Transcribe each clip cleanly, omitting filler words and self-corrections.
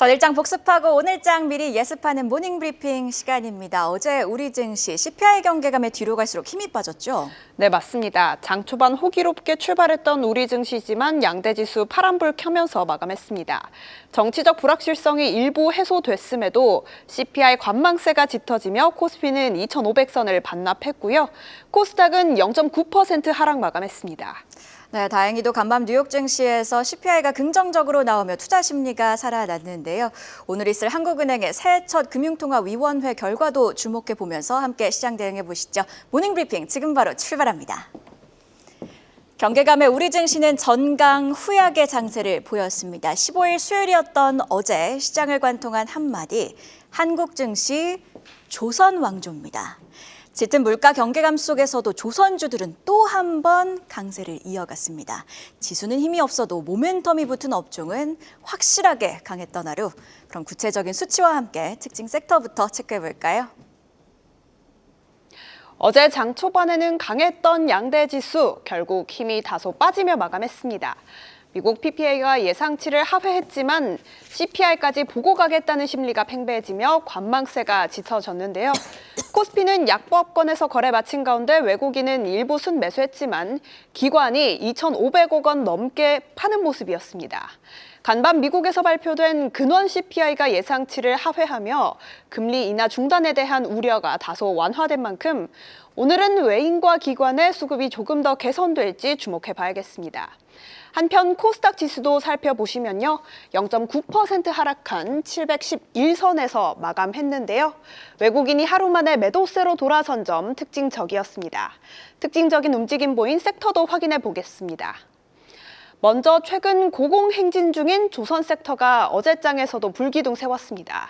전일장 복습하고 오늘장 미리 예습하는 모닝 브리핑 시간입니다. 어제 우리 증시 CPI 경계감에 뒤로 갈수록 힘이 빠졌죠? 네, 맞습니다. 장 초반 호기롭게 출발했던 우리 증시지만 양대지수 파란불 켜면서 마감했습니다. 정치적 불확실성이 일부 해소됐음에도 CPI 관망세가 짙어지며 코스피는 2,500선을 반납했고요. 코스닥은 0.9% 하락 마감했습니다. 네, 다행히도 간밤 뉴욕 증시에서 CPI가 긍정적으로 나오며 투자 심리가 살아났는데요. 오늘 있을 한국은행의 새해 첫 금융통화위원회 결과도 주목해 보면서 함께 시장 대응해 보시죠. 모닝 브리핑 지금 바로 출발합니다. 경계감에 우리 증시는 전강 후약의 장세를 보였습니다. 15일 수요일이었던 어제 시장을 관통한 한마디, 한국 증시 조선 왕조입니다. 짙은 물가 경계감 속에서도 조선주들은 또 한 번 강세를 이어갔습니다. 지수는 힘이 없어도 모멘텀이 붙은 업종은 확실하게 강했던 하루. 그럼 구체적인 수치와 함께 특징 섹터부터 체크해 볼까요? 어제 장 초반에는 강했던 양대지수, 결국 힘이 다소 빠지며 마감했습니다. 미국 PPI가 예상치를 하회했지만 CPI까지 보고 가겠다는 심리가 팽배해지며 관망세가 짙어졌는데요. 코스피는 약보합권에서 거래 마친 가운데 외국인은 일부 순매수했지만 기관이 2,500억 원 넘게 파는 모습이었습니다. 간밤 미국에서 발표된 근원 CPI가 예상치를 하회하며 금리 인하 중단에 대한 우려가 다소 완화된 만큼 오늘은 외인과 기관의 수급이 조금 더 개선될지 주목해 봐야겠습니다. 한편 코스닥 지수도 살펴보시면요. 0.9% 하락한 711선에서 마감했는데요. 외국인이 하루 만에 매도세로 돌아선 점 특징적이었습니다. 특징적인 움직임 보인 섹터도 확인해 보겠습니다. 먼저 최근 고공행진 중인 조선 섹터가 어제장에서도 불기둥 세웠습니다.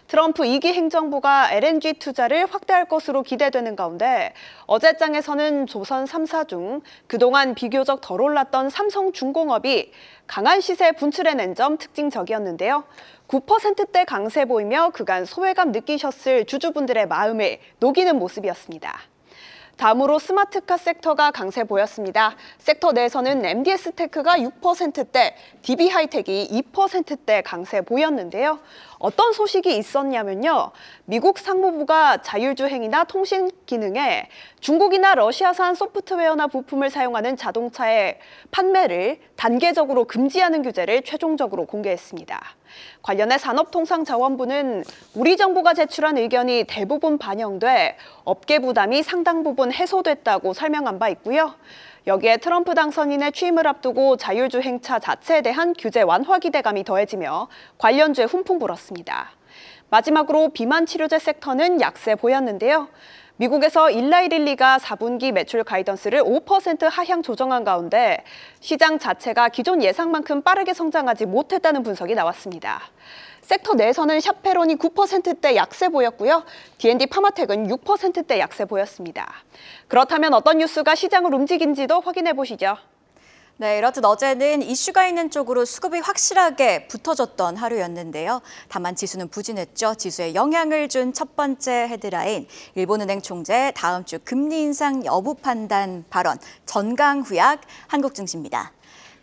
트럼프 2기 행정부가 LNG 투자를 확대할 것으로 기대되는 가운데 어제장에서는 조선 3사 중 그동안 비교적 덜 올랐던 삼성중공업이 강한 시세 분출해낸 점 특징적이었는데요. 9%대 강세 보이며 그간 소외감 느끼셨을 주주분들의 마음을 녹이는 모습이었습니다. 다음으로 스마트카 섹터가 강세 보였습니다. 섹터 내에서는 MDS테크가 6%대, DB하이텍이 2%대 강세 보였는데요. 어떤 소식이 있었냐면요. 미국 상무부가 자율주행이나 통신 기능에 중국이나 러시아산 소프트웨어나 부품을 사용하는 자동차의 판매를 단계적으로 금지하는 규제를 최종적으로 공개했습니다. 관련해 산업통상자원부는 우리 정부가 제출한 의견이 대부분 반영돼 업계 부담이 상당 부분 해소됐다고 설명한 바 있고요. 여기에 트럼프 당선인의 취임을 앞두고 자율주행차 자체에 대한 규제 완화 기대감이 더해지며 관련주에 훈풍 불었습니다. 마지막으로 비만 치료제 섹터는 약세 보였는데요. 미국에서 일라이릴리가 4분기 매출 가이던스를 5% 하향 조정한 가운데 시장 자체가 기존 예상만큼 빠르게 성장하지 못했다는 분석이 나왔습니다. 섹터 내에서는 샤페론이 9%대 약세 보였고요. D&D 파마텍은 6%대 약세 보였습니다. 그렇다면 어떤 뉴스가 시장을 움직인지도 확인해 보시죠. 네, 이렇듯 어제는 이슈가 있는 쪽으로 수급이 확실하게 붙어졌던 하루였는데요. 다만 지수는 부진했죠. 지수에 영향을 준 첫 번째 헤드라인, 일본은행 총재 다음 주 금리 인상 여부 판단 발언, 전강 후약, 한국 증시입니다.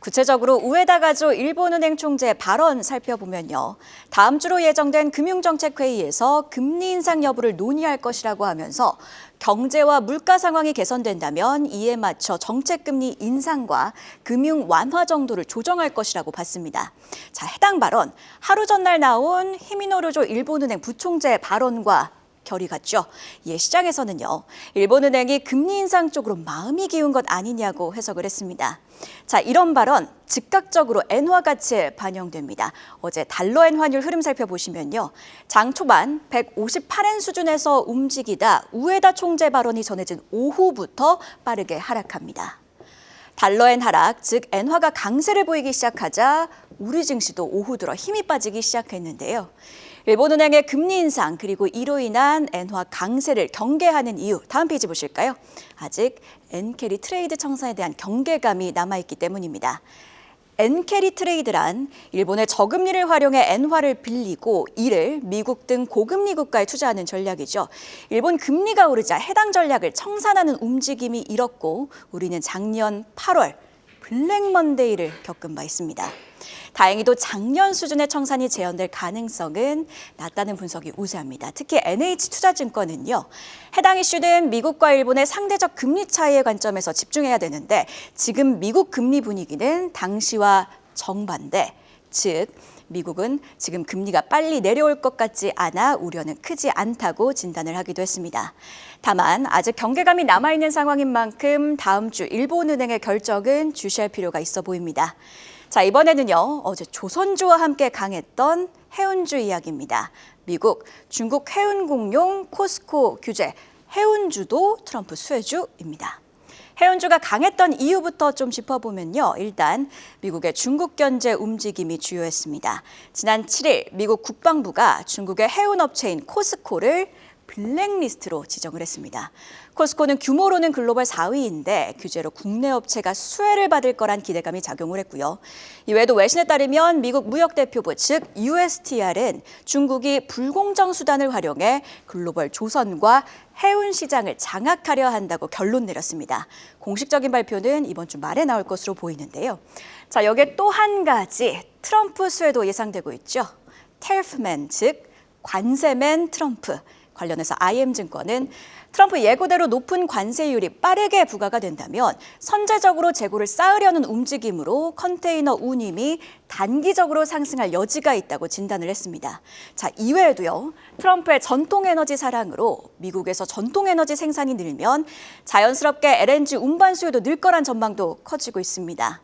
구체적으로 우에다 가조 일본은행 총재 발언 살펴보면요. 다음 주로 예정된 금융정책회의에서 금리 인상 여부를 논의할 것이라고 하면서 경제와 물가 상황이 개선된다면 이에 맞춰 정책금리 인상과 금융 완화 정도를 조정할 것이라고 봤습니다. 자, 해당 발언, 하루 전날 나온 히미노루조 일본은행 부총재 발언과 결이 같죠. 이에 시장에서는요. 일본은행이 금리 인상 쪽으로 마음이 기운 것 아니냐고 해석을 했습니다. 자, 이런 발언 즉각적으로 엔화 가치에 반영됩니다. 어제 달러엔 환율 흐름 살펴보시면요. 장 초반 158엔 수준에서 움직이다 우에다 총재 발언이 전해진 오후부터 빠르게 하락합니다. 달러엔 하락, 즉 엔화가 강세를 보이기 시작하자 우리 증시도 오후 들어 힘이 빠지기 시작했는데요. 일본은행의 금리 인상 그리고 이로 인한 엔화 강세를 경계하는 이유, 다음 페이지 보실까요? 아직 엔캐리 트레이드 청산에 대한 경계감이 남아있기 때문입니다. 엔캐리 트레이드란 일본의 저금리를 활용해 엔화를 빌리고 이를 미국 등 고금리 국가에 투자하는 전략이죠. 일본 금리가 오르자 해당 전략을 청산하는 움직임이 일었고 우리는 작년 8월 블랙 먼데이를 겪은 바 있습니다. 다행히도 작년 수준의 청산이 재현될 가능성은 낮다는 분석이 우세합니다. 특히 NH투자증권은요. 해당 이슈는 미국과 일본의 상대적 금리 차이의 관점에서 집중해야 되는데 지금 미국 금리 분위기는 당시와 정반대, 즉 미국은 지금 금리가 빨리 내려올 것 같지 않아 우려는 크지 않다고 진단을 하기도 했습니다. 다만 아직 경계감이 남아있는 상황인 만큼 다음 주 일본은행의 결정은 주시할 필요가 있어 보입니다. 자, 이번에는요. 어제 조선주와 함께 강했던 해운주 이야기입니다. 미국, 중국 해운공용 코스코 규제, 해운주도 트럼프 수혜주입니다. 해운주가 강했던 이유부터 좀 짚어보면요. 일단 미국의 중국 견제 움직임이 주요했습니다. 지난 7일 미국 국방부가 중국의 해운업체인 코스코를 블랙리스트로 지정을 했습니다. 코스코는 규모로는 글로벌 4위인데 규제로 국내 업체가 수혜를 받을 거란 기대감이 작용을 했고요. 이외에도 외신에 따르면 미국 무역대표부 즉 USTR은 중국이 불공정 수단을 활용해 글로벌 조선과 해운 시장을 장악하려 한다고 결론 내렸습니다. 공식적인 발표는 이번 주 말에 나올 것으로 보이는데요. 자, 여기에 또 한 가지 트럼프 수혜도 예상되고 있죠. 테리프맨 즉 관세맨 트럼프. 관련해서 IM증권은 트럼프 예고대로 높은 관세율이 빠르게 부과가 된다면 선제적으로 재고를 쌓으려는 움직임으로 컨테이너 운임이 단기적으로 상승할 여지가 있다고 진단을 했습니다. 자, 이외에도요. 트럼프의 전통에너지 사랑으로 미국에서 전통에너지 생산이 늘면 자연스럽게 LNG 운반 수요도 늘 거란 전망도 커지고 있습니다.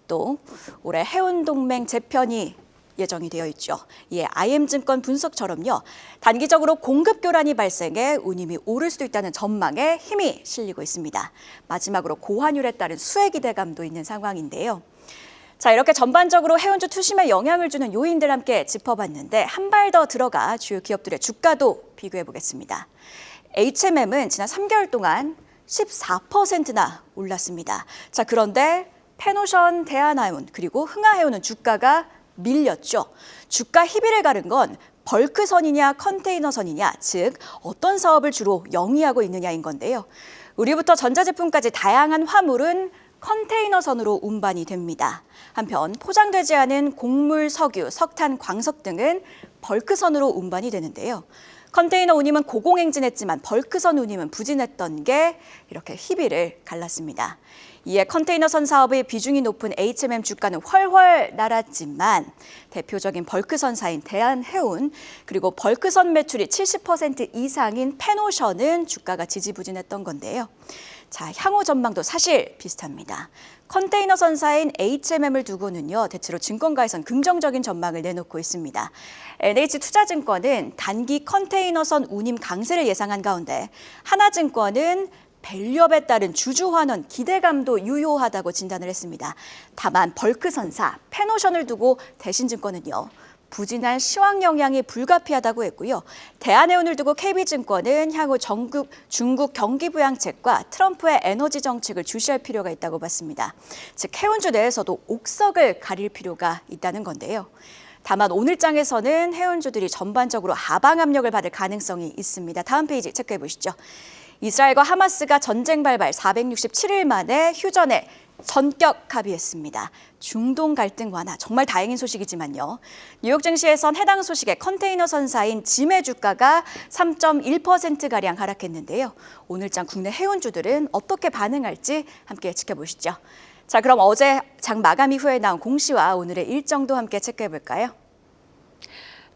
또 올해 해운동맹 재편이 예정이 되어 있죠. 이에 IM증권 분석처럼요. 단기적으로 공급 교란이 발생해 운임이 오를 수도 있다는 전망에 힘이 실리고 있습니다. 마지막으로 고환율에 따른 수혜 기대감도 있는 상황인데요. 자, 이렇게 전반적으로 해운주 투심에 영향을 주는 요인들 함께 짚어봤는데 한 발 더 들어가 주요 기업들의 주가도 비교해 보겠습니다. HMM은 지난 3개월 동안 14%나 올랐습니다. 자, 그런데 페노션, 대한해운 그리고 흥하해운은 주가가 밀렸죠. 주가 희비를 가른 건 벌크선이냐 컨테이너선이냐, 즉 어떤 사업을 주로 영위하고 있느냐인 건데요. 의류부터 전자제품까지 다양한 화물은 컨테이너선으로 운반이 됩니다. 한편 포장되지 않은 곡물, 석유, 석탄, 광석 등은 벌크선으로 운반이 되는데요. 컨테이너 운임은 고공행진했지만 벌크선 운임은 부진했던 게 이렇게 희비를 갈랐습니다. 이에 컨테이너선 사업의 비중이 높은 HMM 주가는 훨훨 날았지만 대표적인 벌크선사인 대한해운 그리고 벌크선 매출이 70% 이상인 페노션은 주가가 지지부진했던 건데요. 자, 향후 전망도 사실 비슷합니다. 컨테이너 선사인 HMM을 두고는요, 대체로 증권가에선 긍정적인 전망을 내놓고 있습니다. NH투자증권은 단기 컨테이너선 운임 강세를 예상한 가운데 하나증권은 밸류업에 따른 주주 환원 기대감도 유효하다고 진단을 했습니다. 다만 벌크선사 페노션을 두고 대신증권은요. 부진한 시황 영향이 불가피하다고 했고요. 대한해운을 두고 KB증권은 향후 중국 경기 부양책과 트럼프의 에너지 정책을 주시할 필요가 있다고 봤습니다. 즉 해운주 내에서도 옥석을 가릴 필요가 있다는 건데요. 다만 오늘장에서는 해운주들이 전반적으로 하방 압력을 받을 가능성이 있습니다. 다음 페이지 체크해 보시죠. 이스라엘과 하마스가 전쟁 발발 467일 만에 휴전에 전격 합의했습니다. 중동 갈등 완화, 정말 다행인 소식이지만요. 뉴욕 증시에선 해당 소식에 컨테이너 선사인 짐의 주가가 3.1%가량 하락했는데요. 오늘장 국내 해운주들은 어떻게 반응할지 함께 지켜보시죠. 자, 그럼 어제 장 마감 이후에 나온 공시와 오늘의 일정도 함께 체크해 볼까요?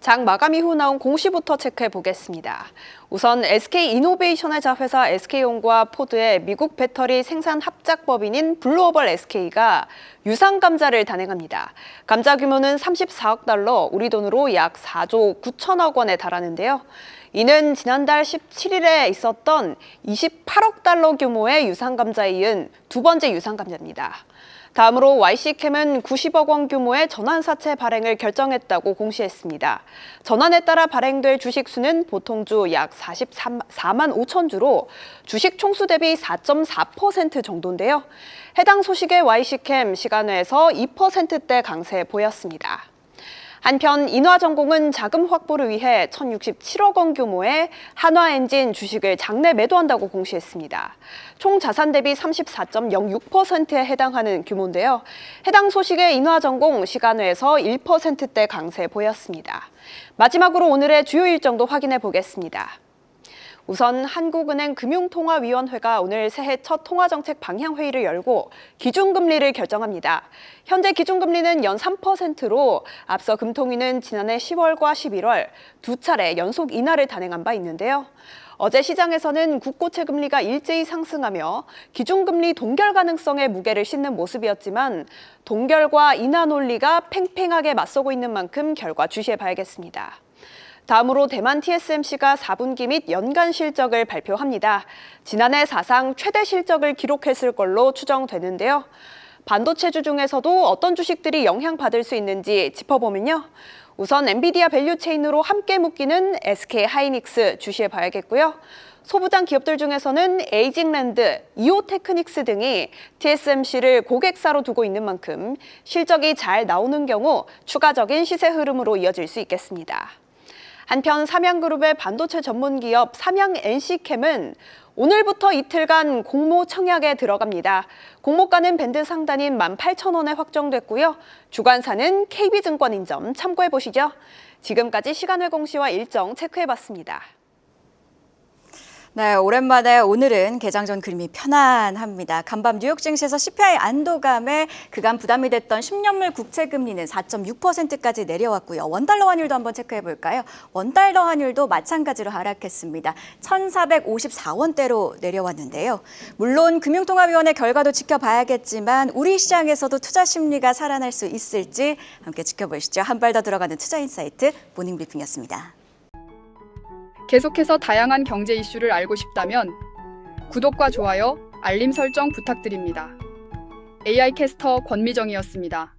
장 마감 이후 나온 공시부터 체크해 보겠습니다. 우선 SK이노베이션의 자회사 SK온과 포드의 미국 배터리 생산 합작법인인 블루오벌 SK가 유상감자를 단행합니다. 감자 규모는 34억 달러, 우리 돈으로 약 4조 9천억 원에 달하는데요. 이는 지난달 17일에 있었던 28억 달러 규모의 유상감자에 이은 두 번째 유상감자입니다. 다음으로 YC캠은 90억 원 규모의 전환사채 발행을 결정했다고 공시했습니다. 전환에 따라 발행될 주식수는 보통주 약 44만 5천 주로 주식 총수 대비 4.4% 정도인데요. 해당 소식에 YC캠 시간외에서 2%대 강세 보였습니다. 한편 인화전공은 자금 확보를 위해 1,067억 원 규모의 한화엔진 주식을 장내 매도한다고 공시했습니다. 총 자산 대비 34.06%에 해당하는 규모인데요. 해당 소식에 인화전공 시간외에서 1%대 강세 보였습니다. 마지막으로 오늘의 주요 일정도 확인해 보겠습니다. 우선 한국은행 금융통화위원회가 오늘 새해 첫 통화정책 방향회의를 열고 기준금리를 결정합니다. 현재 기준금리는 연 3%로 앞서 금통위는 지난해 10월과 11월 두 차례 연속 인하를 단행한 바 있는데요. 어제 시장에서는 국고채 금리가 일제히 상승하며 기준금리 동결 가능성에 무게를 싣는 모습이었지만 동결과 인하 논리가 팽팽하게 맞서고 있는 만큼 결과 주시해봐야겠습니다. 다음으로 대만 TSMC가 4분기 및 연간 실적을 발표합니다. 지난해 사상 최대 실적을 기록했을 걸로 추정되는데요. 반도체주 중에서도 어떤 주식들이 영향받을 수 있는지 짚어보면요. 우선 엔비디아 밸류체인으로 함께 묶이는 SK 하이닉스 주시해봐야겠고요. 소부장 기업들 중에서는 에이징랜드, 이오테크닉스 등이 TSMC를 고객사로 두고 있는 만큼 실적이 잘 나오는 경우 추가적인 시세 흐름으로 이어질 수 있겠습니다. 한편 삼양그룹의 반도체 전문기업 삼양NC캠은 오늘부터 이틀간 공모 청약에 들어갑니다. 공모가는 밴드 상단인 18,000원에 확정됐고요. 주관사는 KB증권인 점 참고해보시죠. 지금까지 시간회 공시와 일정 체크해봤습니다. 네, 오랜만에 오늘은 개장 전 그림이 편안합니다. 간밤 뉴욕 증시에서 CPI 안도감에 그간 부담이 됐던 10년물 국채 금리는 4.6%까지 내려왔고요. 원달러 환율도 한번 체크해 볼까요? 원달러 환율도 마찬가지로 하락했습니다. 1,454원대로 내려왔는데요. 물론 금융통화위원회 결과도 지켜봐야겠지만 우리 시장에서도 투자 심리가 살아날 수 있을지 함께 지켜보시죠. 한 발 더 들어가는 투자인사이트 모닝브리핑이었습니다. 계속해서 다양한 경제 이슈를 알고 싶다면 구독과 좋아요, 알림 설정 부탁드립니다. AI 캐스터 권미정이었습니다.